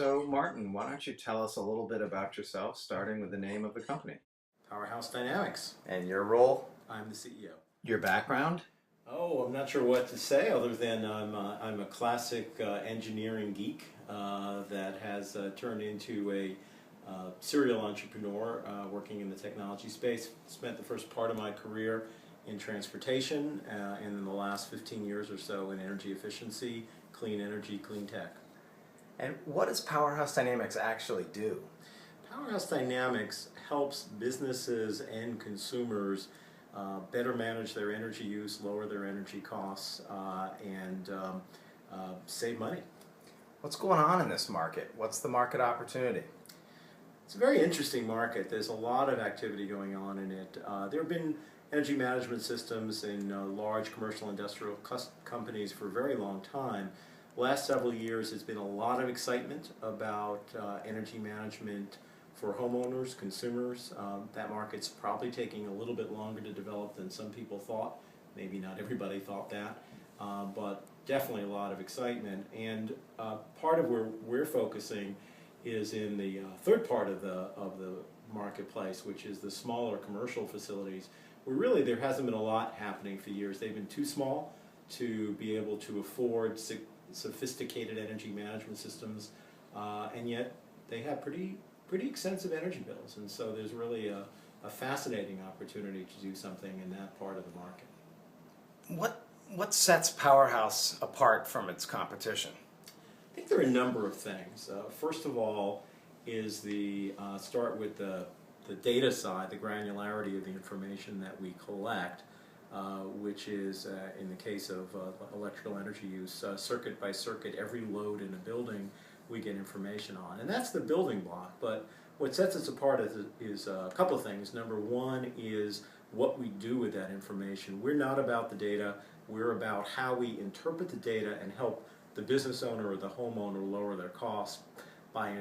So, Martin, why don't you tell us a little bit about yourself, starting with the name of the company? PowerHouse Dynamics. And your role? I'm the CEO. Your background? Oh, I'm not sure what to say other than I'm a classic engineering geek that has turned into a serial entrepreneur working in the technology space. Spent the first part of my career in transportation and in the last 15 years or so in energy efficiency, clean energy, clean tech. And what does PowerHouse Dynamics actually do? PowerHouse Dynamics helps businesses and consumers better manage their energy use, lower their energy costs, and save money. What's going on in this market? What's the market opportunity? It's a very interesting market. There's a lot of activity going on in it. There have been energy management systems in large commercial industrial companies for a very long time. Last several years, there's been a lot of excitement about energy management for homeowners, consumers. That market's probably taking a little bit longer to develop than some people thought. Maybe not everybody thought that, but definitely a lot of excitement. And part of where we're focusing is in the third part of the marketplace, which is the smaller commercial facilities, where really there hasn't been a lot happening for years. They've been too small to be able to afford sophisticated energy management systems, and yet they have pretty extensive energy bills, and so there's really a fascinating opportunity to do something in that part of the market. What sets PowerHouse apart from its competition? I think there are a number of things. First of all is start with the data side, the granularity of the information that we collect, which is, in the case of electrical energy use, circuit by circuit, every load in a building we get information on. And that's the building block. But what sets us apart is a couple of things. Number one is what we do with that information. We're not about the data. We're about how we interpret the data and help the business owner or the homeowner lower their costs by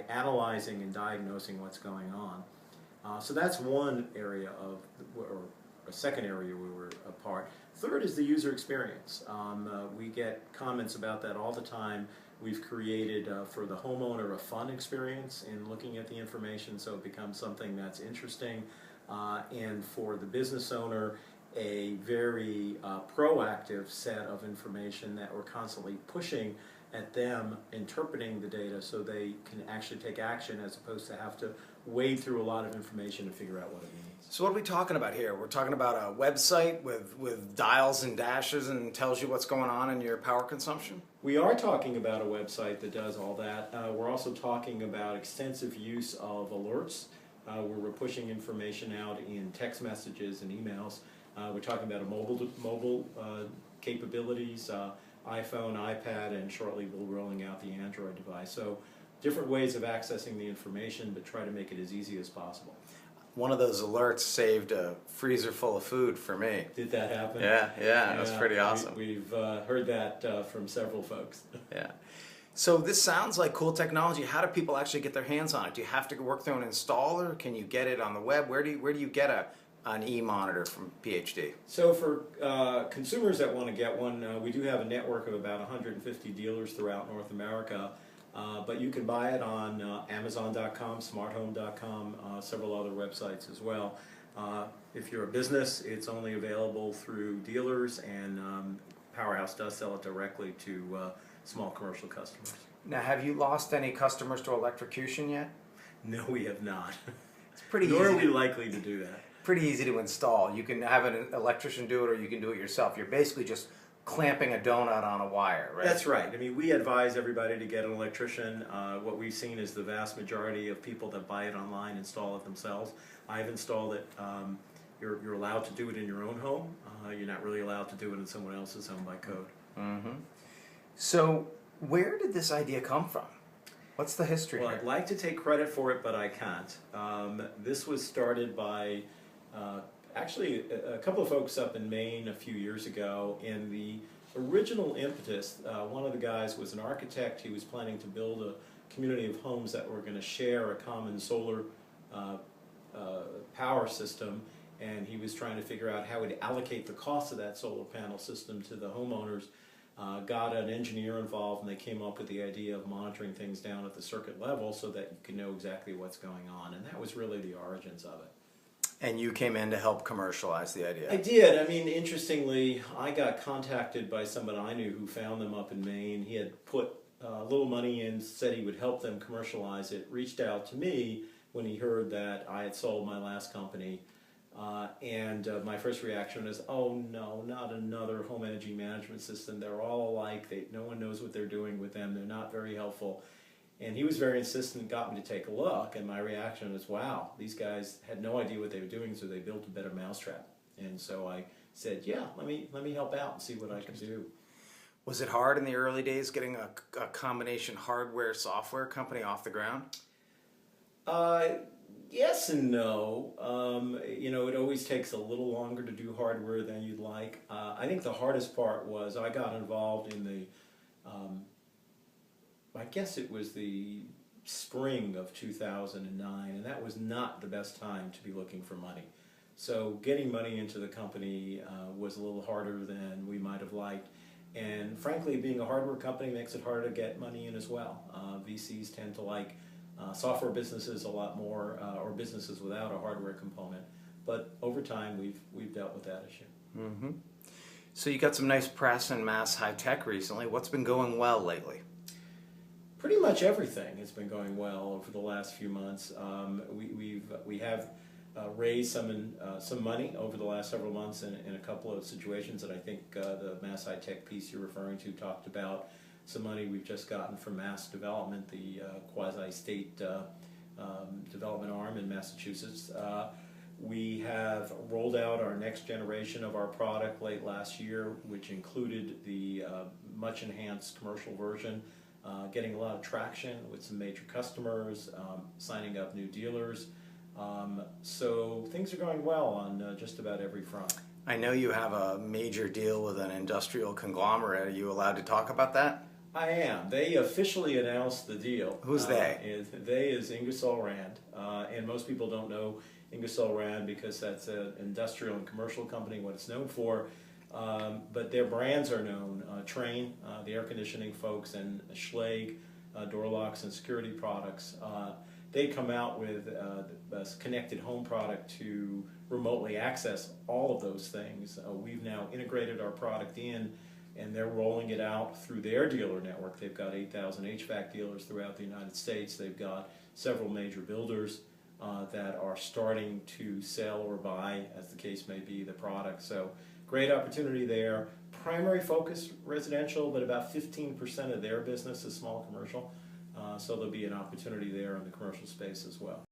analyzing and diagnosing what's going on. So that's one area or a second area we were apart. Third is the user experience. We get comments about that all the time. We've created for the homeowner a fun experience in looking at the information, so it becomes something that's interesting, and for the business owner a very proactive set of information that we're constantly pushing at them, interpreting the data so they can actually take action as opposed to have to wade through a lot of information to figure out what it means. So what are we talking about here? We're talking about a website with dials and dashes and tells you what's going on in your power consumption? We are talking about a website that does all that. We're also talking about extensive use of alerts, where we're pushing information out in text messages and emails. We're talking about mobile capabilities, iPhone, iPad, and shortly we'll be rolling out the Android device. So different ways of accessing the information, but try to make it as easy as possible. One of those alerts saved a freezer full of food for me. Did that happen? Yeah, that's pretty awesome. We've heard that from several folks. Yeah. So this sounds like cool technology. How do people actually get their hands on it? Do you have to work through an installer? Can you get it on the web? Where do you get an e-monitor from PhD? So for consumers that want to get one, we do have a network of about 150 dealers throughout North America. But you can buy it on Amazon.com, SmartHome.com, several other websites as well. If you're a business, it's only available through dealers, and PowerHouse does sell it directly to small commercial customers. Now, have you lost any customers to electrocution yet? No, we have not. It's pretty easy. Nor are we likely to do that. Pretty easy to install. You can have an electrician do it, or you can do it yourself. You're basically just clamping a donut on a wire, right? That's right. I mean, we advise everybody to get an electrician. What we've seen is the vast majority of people that buy it online install it themselves. I've installed it. You're allowed to do it in your own home. You're not really allowed to do it in someone else's home by code. Mm-hmm. So where did this idea come from? What's the history Well, here? I'd like to take credit for it, but I can't. This was started by actually a couple of folks up in Maine a few years ago, and the original impetus, one of the guys was an architect. He was planning to build a community of homes that were going to share a common solar power system, and he was trying to figure out how he'd allocate the cost of that solar panel system to the homeowners. got an engineer involved, and they came up with the idea of monitoring things down at the circuit level so that you can know exactly what's going on. And that was really the origins of it. And you came in to help commercialize the idea. I did. I mean, interestingly, I got contacted by someone I knew who found them up in Maine. He had put a little money in, said he would help them commercialize it, reached out to me when he heard that I had sold my last company. And my first reaction was, oh no, not another home energy management system. They're all alike. No one knows what they're doing with them. They're not very helpful. And he was very insistent, got me to take a look, and my reaction was, wow, these guys had no idea what they were doing, so they built a better mousetrap. And so I said, yeah, let me help out and see what I can do. Was it hard in the early days getting a combination hardware-software company off the ground? Yes and no. It always takes a little longer to do hardware than you'd like. I think the hardest part was I got involved in the I guess it was the spring of 2009, and that was not the best time to be looking for money. So getting money into the company was a little harder than we might have liked. And frankly, being a hardware company makes it harder to get money in as well. VCs tend to like software businesses a lot more, or businesses without a hardware component. But over time, we've dealt with that issue. Mm-hmm. So you got some nice press in mass high tech recently. What's been going well lately? Pretty much everything has been going well over the last few months. We have raised some money over the last several months in a couple of situations that I think the mass high tech piece you're referring to talked about. Some money we've just gotten from Mass Development, the quasi-state development arm in Massachusetts. We have rolled out our next generation of our product late last year, which included the much enhanced commercial version. Getting a lot of traction with some major customers, signing up new dealers. So things are going well on just about every front. I know you have a major deal with an industrial conglomerate. Are you allowed to talk about that? I am. They officially announced the deal. Who's they? They is Ingersoll Rand. And most people don't know Ingersoll Rand because that's an industrial and commercial company, what it's known for. But their brands are known, Trane, the air conditioning folks, and Schlage, door locks and security products. They come out with a connected home product to remotely access all of those things. We've now integrated our product in, and they're rolling it out through their dealer network. They've got 8,000 HVAC dealers throughout the United States. They've got several major builders that are starting to sell or buy, as the case may be, the product. So great opportunity there. Primary focus residential, but about 15% of their business is small commercial. So there'll be an opportunity there in the commercial space as well.